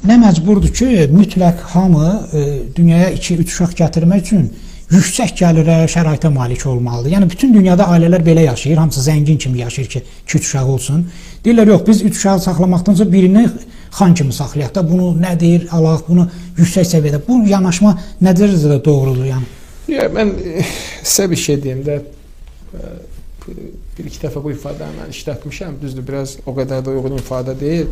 nə məcburdur ki, mütləq hamı dünyaya 2-3 uşaq gətirmək üçün yüksək gəlirə, şəraitə malik olmalıdır. Yəni bütün dünyada ailələr belə yaşayır, hamısı zəngin kimi yaşayır ki, 2-3 uşaq olsun. Deyirlər, yox, biz 3 uşağı saxlamaqdansa birini xan kimi saxlayaq da, bunu nədir, alaq, bunu yüksək səviyyədə. Bu yanaşma nədir doğrudur yəni? Mən sizə bir şey deyim də, bir-iki dəfə bu ifadəni mən işlətmişəm, düzdür, biraz o qədər də uyğun ifadə deyil.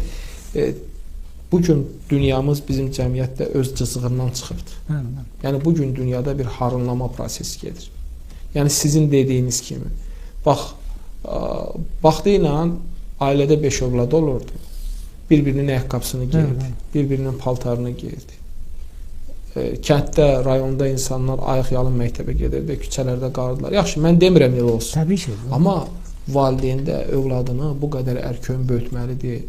Bugün dünyamız bizim cəmiyyətdə öz cızığından çıxıbdır. Yəni bugün dünyada bir harınlama prosesi gedir. Yəni sizin dediyiniz kimi. Bax, vaxtı ilə ailədə 5 övlad olurdu. Bir-birinin ayaqqabısını giyirdi, bir-birinin paltarını giyirdi. Kənddə, rayonda insanlar ayaq-yalın məktəbə gedirdi, küçələrdə qardılar. Yaxşı, mən demirəm elə olsun. Təbii ki. Amma valideyn də övladını bu qədər ərkön böyütməlidir.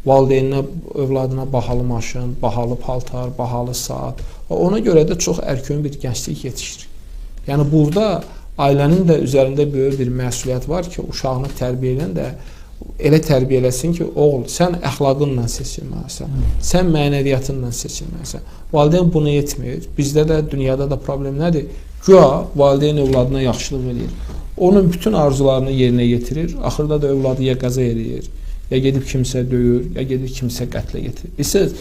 Valideyninə, övladına bahalı maşın, bahalı paltar, bahalı saat. Ona görə də çox ərkön bir gənclik yetişir. Yəni burada ailənin də üzərində böyük bir məsuliyyət var ki, uşağını tərbiyə edən də elə tərbiyə eləsin ki, oğul, sən əxlaqınla seçilməlisən, sən mənəviyyatınla seçilməlisən. Valideyn bunu etmir. Bizdə də, dünyada da problem nədir? Güya valideyn övladına yaxşılıq eləyir. Onun bütün arzularını yerinə yetirir. Axırda da övladı ya qəza eləyir, ya gedib kimsə döyür, ya gedib kimsə qətlə yetirir. Bilirsiniz,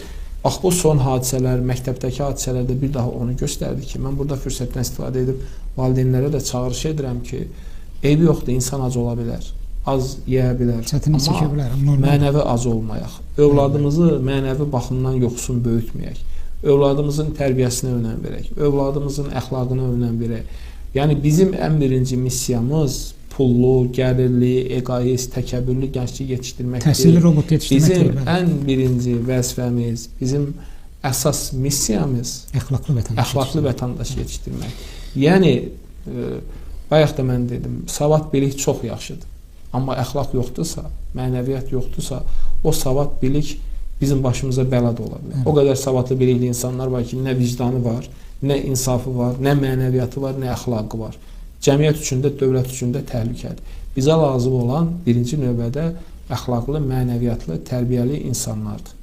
bax bu son hadisələr, məktəbdəki hadisələrdə bir daha onu göstərdi ki, mən burada fürsətdən istifadə edib valideynlərə də çağırış edirəm ki, eybi yoxdur, insan ac ola bilər. Az yeyə bilər, amma mənəvi az olmayaq. Övladımızı mənəvi baxımdan yoxsun böyütməyək. Övladımızın tərbiyəsinə önəm verək. Övladımızın əxlaqına önəm verək. Yəni bizim ən birinci missiyamız pullu, gəlirli, egoist, təkəbbürlü gənclik yetişdirmək deyil. Təhsilli robot yetişdirmək deyil. Bizim ən birinci vəzifəmiz, bizim əsas missiyamız əxlaqlı vətəndaş yetişdirmək. Yəni, bayaq da mən dedim, savad bilik çox yaxşıdır. Amma əxlaq yoxdursa, mənəviyyat yoxdursa, o savad bilik bizim başımıza bəla da ola bilər. O qədər savadlı bilikli insanlar var ki, nə vicdanı var, nə insafı var, nə mənəviyyatı var, nə əxlaqı var. Cəmiyyət üçün də, dövlət üçün də təhlükədir. Bizə lazım olan birinci növbədə əxlaqlı, mənəviyyatlı, tərbiyəli insanlardır.